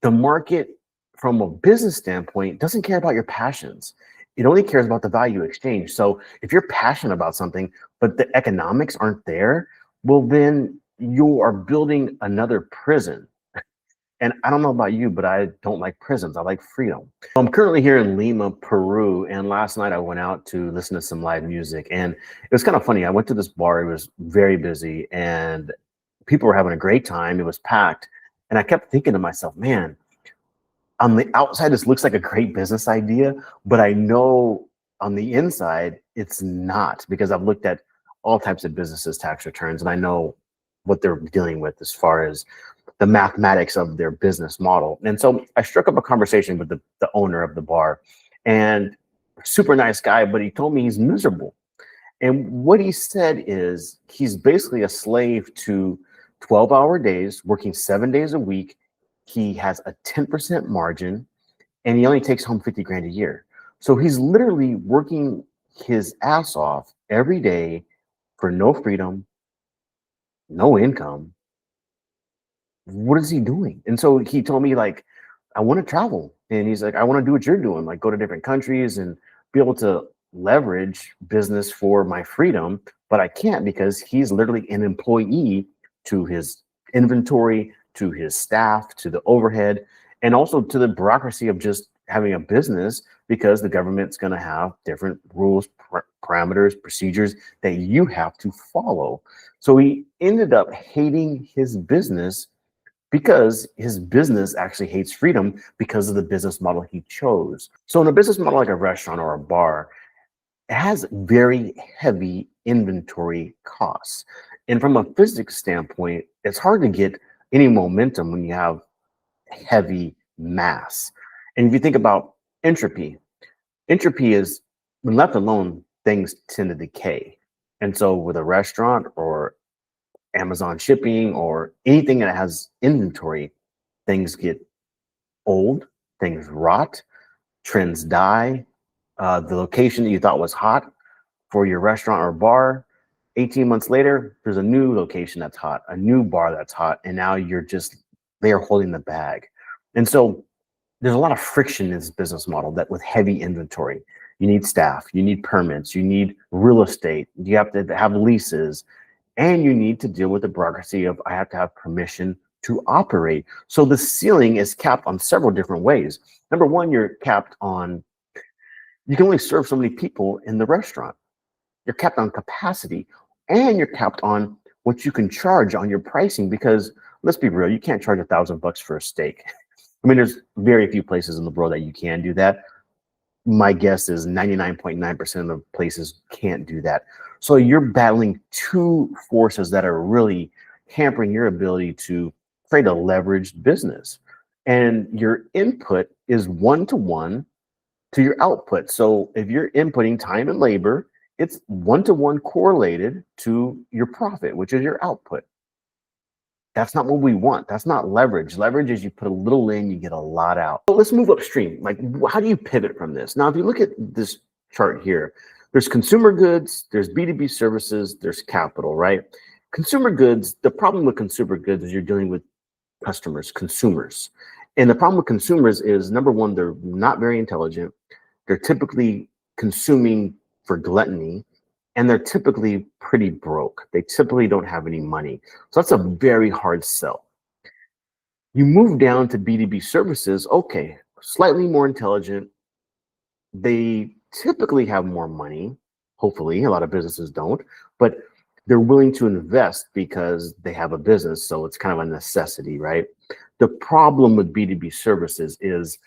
The market, from a business standpoint, doesn't care about your passions. It only cares about the value exchange. So if you're passionate about something, but the economics aren't there, well, then you are building another prison. And I don't know about you, but I don't like prisons. I like freedom. I'm currently here in Lima, Peru. And last night I went out to listen to some live music. And it was kind of funny. I went to this bar, it was very busy, and people were having a great time. It was packed. And I kept thinking to myself, man, on the outside, this looks like a great business idea, but I know on the inside, it's not, because I've looked at all types of businesses' tax returns and I know what they're dealing with as far as the mathematics of their business model. And so I struck up a conversation with the owner of the bar, and super nice guy, but he told me he's miserable. And what he said is he's basically a slave to 12-hour days, working 7 days a week. He has a 10% margin, and he only takes home 50 grand a year. So he's literally working his ass off every day for no freedom, no income. What is he doing? And so he told me, like, I want to travel. And he's like, I want to do what you're doing, like go to different countries and be able to leverage business for my freedom. But I can't, because he's literally an employee to his inventory, to his staff, to the overhead, and also to the bureaucracy of just having a business, because the government's going to have different rules, parameters, procedures that you have to follow. So he ended up hating his business, because his business actually hates freedom because of the business model he chose. So in a business model like a restaurant or a bar, it has very heavy inventory costs. And from a physics standpoint, it's hard to get any momentum when you have heavy mass. And if you think about entropy, entropy is, when left alone, things tend to decay. And so with a restaurant or Amazon shipping or anything that has inventory, things get old, things rot, trends die. The location that you thought was hot for your restaurant or bar, 18 months later, there's a new location that's hot, a new bar that's hot, and now they are holding the bag. And so there's a lot of friction in this business model, that with heavy inventory, you need staff, you need permits, you need real estate, you have to have leases, and you need to deal with the bureaucracy of, I have to have permission to operate. So the ceiling is capped on several different ways. Number one, you're capped on, you can only serve so many people in the restaurant. You're capped on capacity, and you're capped on what you can charge on your pricing, because let's be real, you can't charge $1,000 for a steak. I mean, there's very few places in the world that you can do that. My guess is 99.9% of places can't do that. So you're battling two forces that are really hampering your ability to create a leveraged business. And your input is one-to-one to your output. So if you're inputting time and labor, it's one-to-one correlated to your profit, which is your output. That's not what we want. That's not leverage. Leverage is you put a little in, you get a lot out. So let's move upstream. Like, how do you pivot from this? Now, if you look at this chart here, there's consumer goods, there's B2B services, there's capital, right? Consumer goods, the problem with consumer goods is you're dealing with customers, consumers. And the problem with consumers is, number one, they're not very intelligent. They're typically consuming for gluttony, and they're typically pretty broke. They typically don't have any money. So that's a very hard sell. You move down to B2B services, okay, slightly more intelligent. They typically have more money. Hopefully, a lot of businesses don't, but they're willing to invest because they have a business. So it's kind of a necessity, right? The problem with B2B services is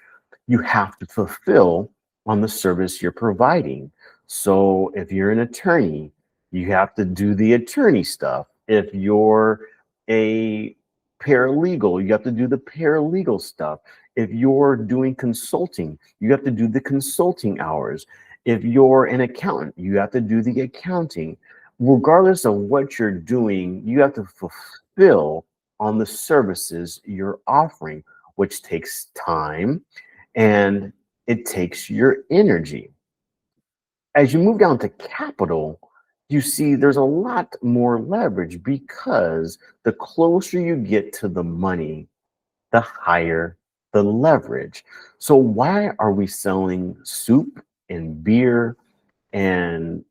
you have to fulfill on the service you're providing. So if you're an attorney, you have to do the attorney stuff. If you're a paralegal, you have to do the paralegal stuff. If you're doing consulting, you have to do the consulting hours. If you're an accountant, you have to do the accounting. Regardless of what you're doing, you have to fulfill on the services you're offering, which takes time and it takes your energy. As you move down to capital, you see there's a lot more leverage, because the closer you get to the money, the higher the leverage. So why are we selling soup and beer and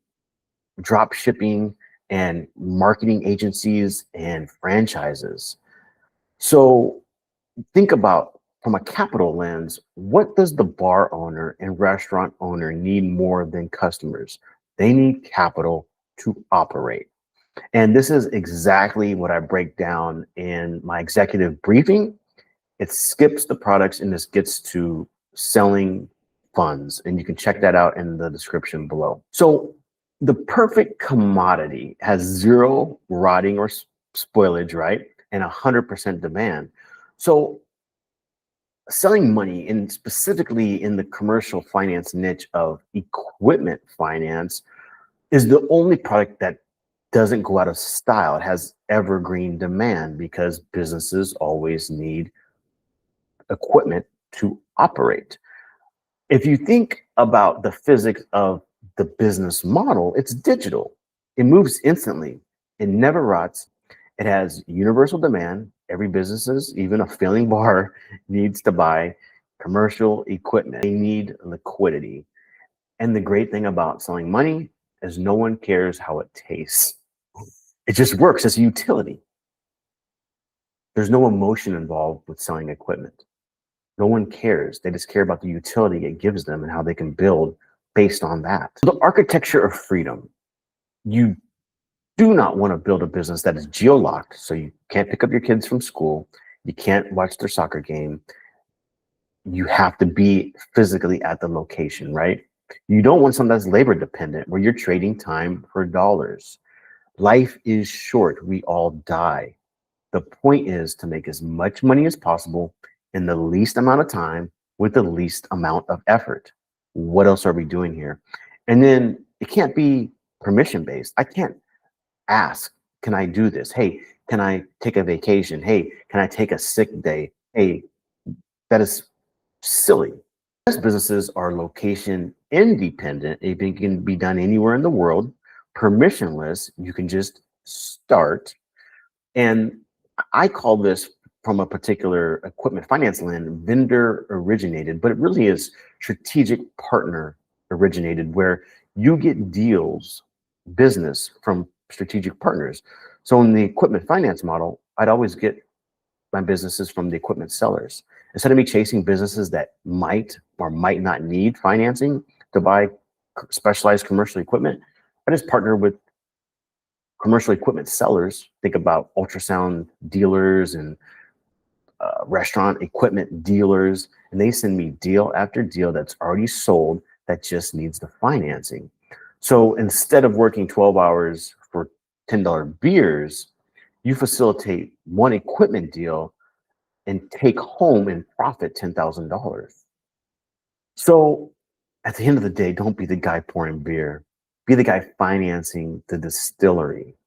drop shipping and marketing agencies and franchises? So think about from a capital lens, what does the bar owner and restaurant owner need more than customers? They need capital to operate. And this is exactly what I break down in my executive briefing. It skips the products and just gets to selling funds. And you can check that out in the description below. So the perfect commodity has zero rotting or spoilage, right? And 100% demand. So selling money, and specifically in the commercial finance niche of equipment finance, is the only product that doesn't go out of style. It has evergreen demand because businesses always need equipment to operate. If you think about the physics of the business model, it's digital. It moves instantly. It never rots. It has universal demand. Every businesses, even a failing bar, needs to buy commercial equipment. They need liquidity. And the great thing about selling money is no one cares how it tastes. It just works as a utility. There's no emotion involved with selling equipment. No one cares. They just care about the utility it gives them and how they can build based on that. So the architecture of freedom. You do not want to build a business that is geo-locked, so you can't pick up your kids from school. You can't watch their soccer game. You have to be physically at the location, right? You don't want something that's labor dependent where you're trading time for dollars. Life is short. We all die. The point is to make as much money as possible in the least amount of time with the least amount of effort. What else are we doing here? And then it can't be permission based. I can't ask, can I do this? Hey, can I take a vacation? Hey, can I take a sick day? Hey, that is silly. Most businesses are location independent. It can be done anywhere in the world, permissionless. You can just start. And I call this, from a particular equipment finance lens, vendor originated, but it really is strategic partner originated, where you get deals, business from strategic partners. So in the equipment finance model, I'd always get my businesses from the equipment sellers. Instead of me chasing businesses that might or might not need financing to buy specialized commercial equipment, I just partner with commercial equipment sellers. Think about ultrasound dealers and restaurant equipment dealers, and they send me deal after deal that's already sold that just needs the financing. So instead of working 12 hours for $10 beers, you facilitate one equipment deal and take home and profit $10,000. So at the end of the day, don't be the guy pouring beer. Be the guy financing the distillery.